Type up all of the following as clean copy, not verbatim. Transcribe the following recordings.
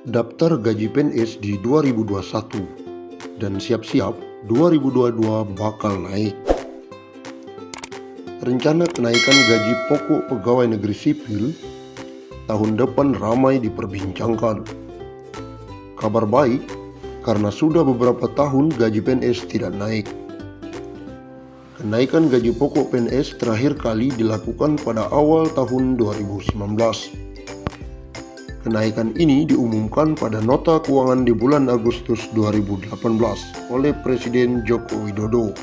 daftar gaji PNS di 2021 dan siap-siap 2022 bakal naik. Rencana kenaikan gaji pokok pegawai negeri sipil tahun depan ramai diperbincangkan. Kabar baik karena sudah beberapa tahun gaji PNS tidak naik. Kenaikan gaji pokok PNS terakhir kali dilakukan pada awal tahun 2019. Kenaikan ini diumumkan pada nota keuangan di bulan Agustus 2018 oleh Presiden Joko Widodo.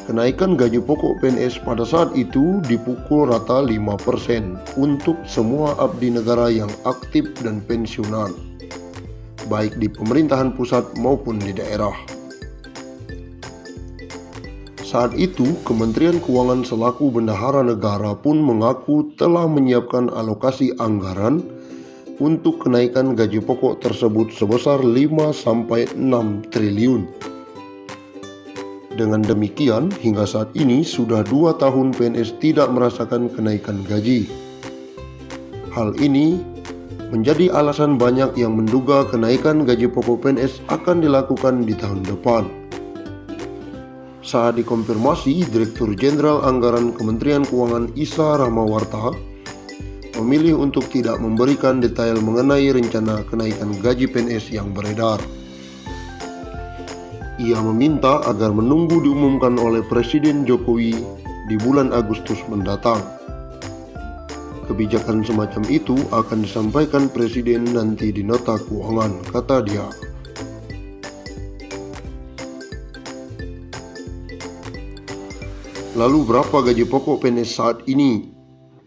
Kenaikan gaji pokok PNS pada saat itu dipukul rata 5% untuk semua abdi negara yang aktif dan pensiunan, baik di pemerintahan pusat maupun di daerah. Saat itu, Kementerian Keuangan selaku bendahara negara pun mengaku telah menyiapkan alokasi anggaran untuk kenaikan gaji pokok tersebut sebesar 5-6 triliun. Dengan demikian, hingga saat ini sudah 2 tahun PNS tidak merasakan kenaikan gaji. Hal ini menjadi alasan banyak yang menduga kenaikan gaji pokok PNS akan dilakukan di tahun depan. Saat dikonfirmasi, Direktur Jenderal Anggaran Kementerian Keuangan Isa Rahmawarta memilih untuk tidak memberikan detail mengenai rencana kenaikan gaji PNS yang beredar. Ia meminta agar menunggu diumumkan oleh Presiden Jokowi di bulan Agustus mendatang. Kebijakan semacam itu akan disampaikan Presiden nanti di nota keuangan, kata dia. Lalu berapa gaji pokok PNS saat ini?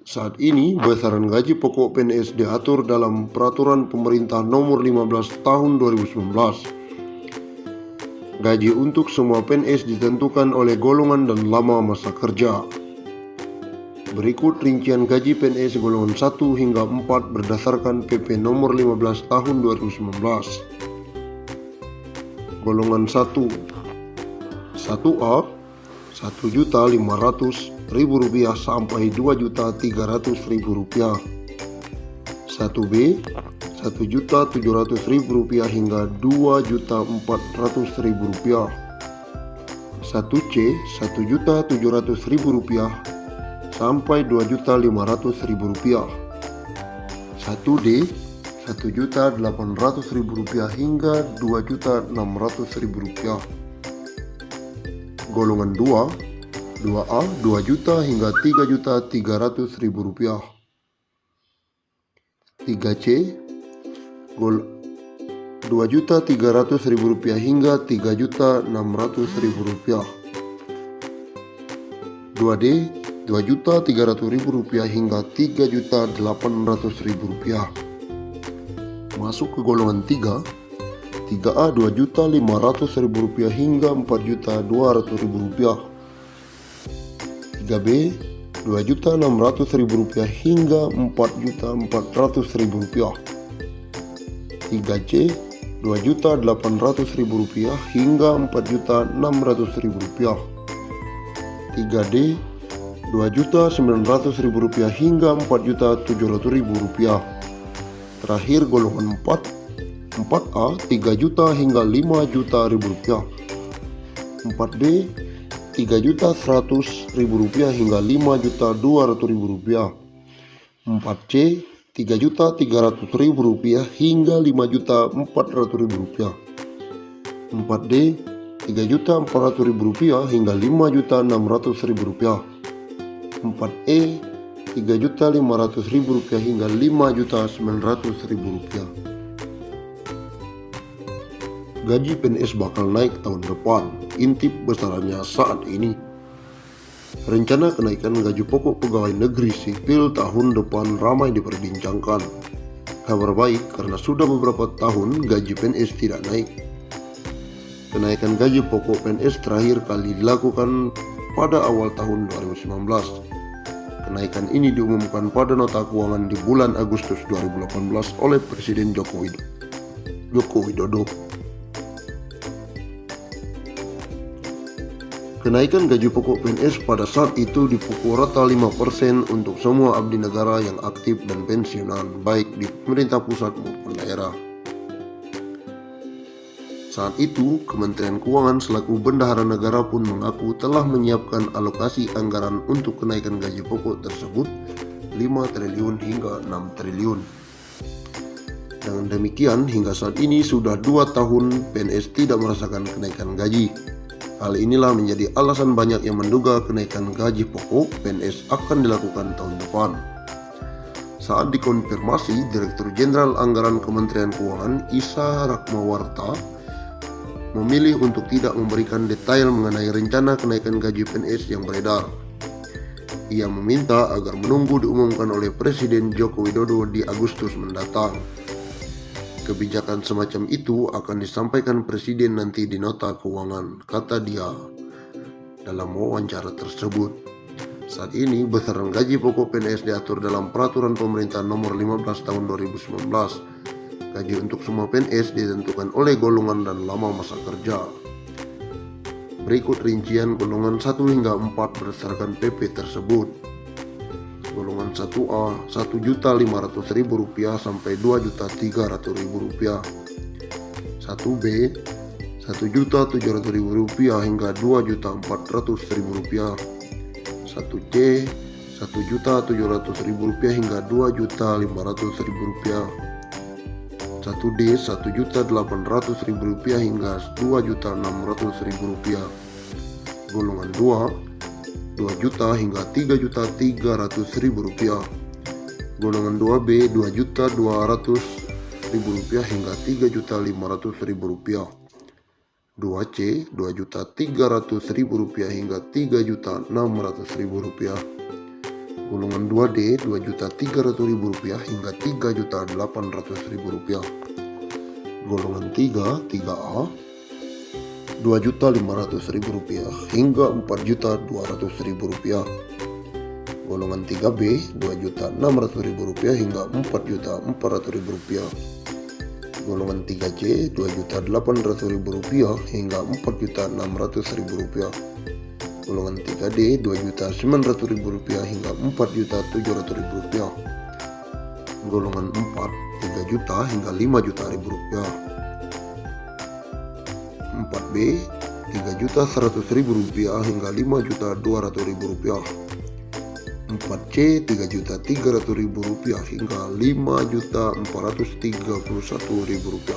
Saat ini besaran gaji pokok PNS diatur dalam Peraturan Pemerintah Nomor 15 Tahun 2019. Gaji untuk semua PNS ditentukan oleh golongan dan lama masa kerja. Berikut rincian gaji PNS golongan 1 hingga 4 berdasarkan PP Nomor 15 Tahun 2019. Golongan 1, 1A, Rp1.500.000 sampai Rp2.300.000. 1B, Rp1.700.000 hingga Rp2.400.000. 1C, Rp1.700.000 sampai Rp2.500.000. 1D, Rp1.800.000 hingga Rp2.600.000. Golongan 2, 2A, Rp2 juta hingga Rp3.300.000. 3C, Rp2.300.000 hingga Rp3.600.000. 2D, Rp2.300.000 hingga Rp3.800.000. Masuk ke golongan 3, 3A Rp2.500.000 hingga Rp4.200.000. 3B Rp2.600.000 hingga Rp4.400.000. 3C Rp2.800.000 hingga Rp4.600.000. 3D Rp2.900.000 hingga Rp4.700.000. Terakhir golongan 4, 4A Rp3 juta hingga Rp5 juta. 4D Rp3.100.000 hingga Rp5.200.000. 4C Rp3.300.000 hingga Rp5.400.000. 4D Rp3.400.000 hingga Rp5.600.000. 4E Rp3.500.000 hingga Rp5.900.000. Gaji PNS bakal naik tahun depan, intip besarannya saat ini. Rencana kenaikan gaji pokok pegawai negeri sipil tahun depan ramai diperbincangkan. Kabar baik karena sudah beberapa tahun gaji PNS tidak naik. Kenaikan gaji pokok PNS terakhir kali dilakukan pada awal tahun 2019. Kenaikan ini diumumkan pada nota keuangan di bulan Agustus 2018 oleh Presiden Joko Widodo. Kenaikan gaji pokok PNS pada saat itu dipukul rata 5% untuk semua abdi negara yang aktif dan pensiunan, baik di pemerintah pusat maupun daerah. Saat itu, Kementerian Keuangan selaku bendahara negara pun mengaku telah menyiapkan alokasi anggaran untuk kenaikan gaji pokok tersebut 5 triliun hingga 6 triliun. Dengan demikian, hingga saat ini sudah 2 tahun PNS tidak merasakan kenaikan gaji. Hal inilah menjadi alasan banyak yang menduga kenaikan gaji pokok PNS akan dilakukan tahun depan. Saat dikonfirmasi, Direktur Jenderal Anggaran Kementerian Keuangan Isa Rakmawarta memilih untuk tidak memberikan detail mengenai rencana kenaikan gaji PNS yang beredar. Ia meminta agar menunggu diumumkan oleh Presiden Joko Widodo di Agustus mendatang. Kebijakan semacam itu akan disampaikan Presiden nanti di nota keuangan, kata dia dalam wawancara tersebut. Saat ini besaran gaji pokok PNS diatur dalam Peraturan Pemerintah Nomor 15 Tahun 2019. Gaji untuk semua PNS ditentukan oleh golongan dan lama masa kerja. Berikut rincian golongan 1 hingga 4 berdasarkan PP tersebut. Golongan 1A Rp1.500.000 sampai Rp2.300.000. 1B Rp1.700.000 hingga Rp2.400.000. 1C Rp1.700.000 hingga Rp2.500.000. 1D Rp1.800.000 hingga Rp2.600.000. Golongan 2 2 juta hingga Rp3.300.000. Golongan 2B Rp2.200.000 hingga Rp3.500.000. 2C Rp2.300.000 hingga Rp3.600.000. Golongan 2D Rp2.300.000 hingga Rp3.800.000. Golongan 3A Rp2.500.000 hingga Rp4.200.000. Golongan 3B Rp2.600.000 hingga Rp4.400.000. Golongan 3C Rp2.800.000 hingga Rp4.600.000. Golongan 3D Rp2.900.000 hingga Rp4.700.000. Golongan 4 3 juta hingga Rp5.000.000. 4B Rp3.100.000 hingga Rp5.200.000. 4C Rp3.300.000 hingga Rp5.431.000.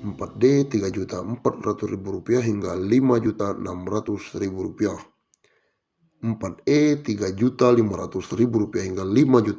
4D Rp3.400.000 hingga Rp5.600.000. 4E Rp3.500.000 hingga Rp5